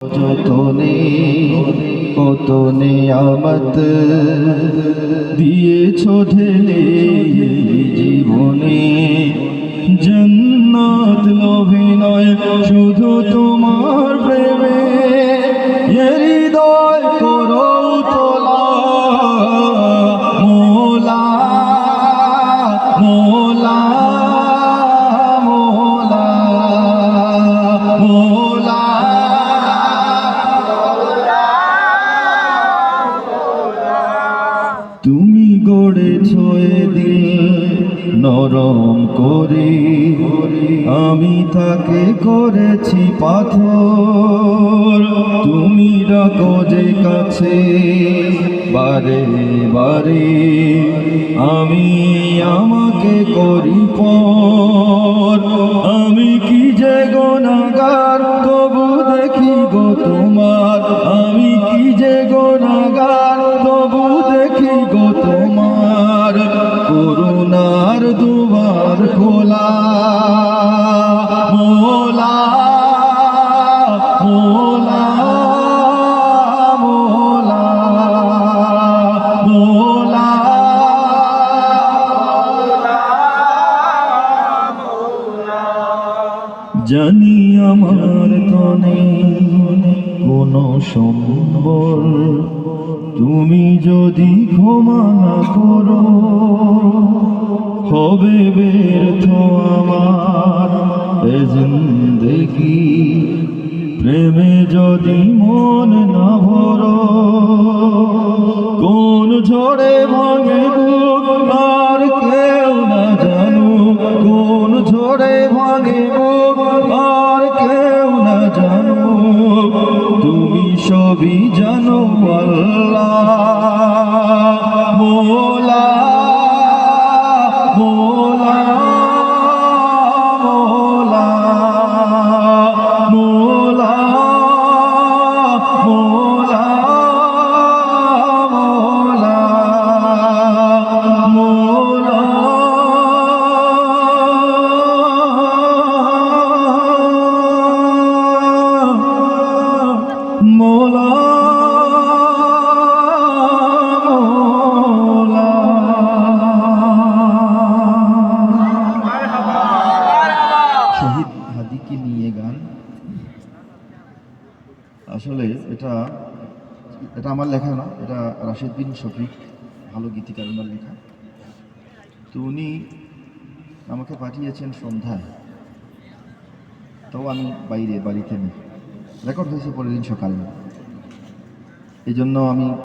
যতনে কত নিয়ামত দিয়েছো ঢেলে জীবনে, জান্নাত লোভে নয় শুধু তোমার প্রেমে, হৃদয় করো তোলা মোলা মোলা মোলা মোলা। তুমি গড়েছো এ দিল নরম করে, আমি তাকে করেছি পাথর। তুমি ডাকো যে কাছে বারে বারে, আমি আমাকে করি পর। আমি কি যে গুনাহগার তবু দেখি গো তোমার, আমি কি যে গুনাহগার তবু দেখি গো তোমার। করুণার দুয়ার খোলা মোলা মোলা মোলা মোলা। জানি আমার তনে কোনো সম্বল, তুমি যদি ক্ষমা না করো হবে ব্যর্থ আমার এ জিন্দেগি। প্রেমে যদি মন না ভরো, কোন ঝড়ে ভাঙে বুক আর কেউ না জানুক, কোন ঝড়ে ভাঙে বুক আর কেউ না জানুক। তুমি সবই জানো আল্লাহ মোলা মোলা মোলা মোলা মোলা মোলা মোলা। মোলা মোলা। শহীদ হাদিকে নিয়ে গান। আসলে এটা আমার লেখা না, এটা রাশেদ বিন শফিক, ভালো গীতিকার, ওনার লেখা। তো উনি আমাকে পাঠিয়েছেন সন্ধ্যায়, তো আমি বাড়িতে নেই, রেকর্ড হয়েছে পরের দিন সকালে। এই জন্য আমি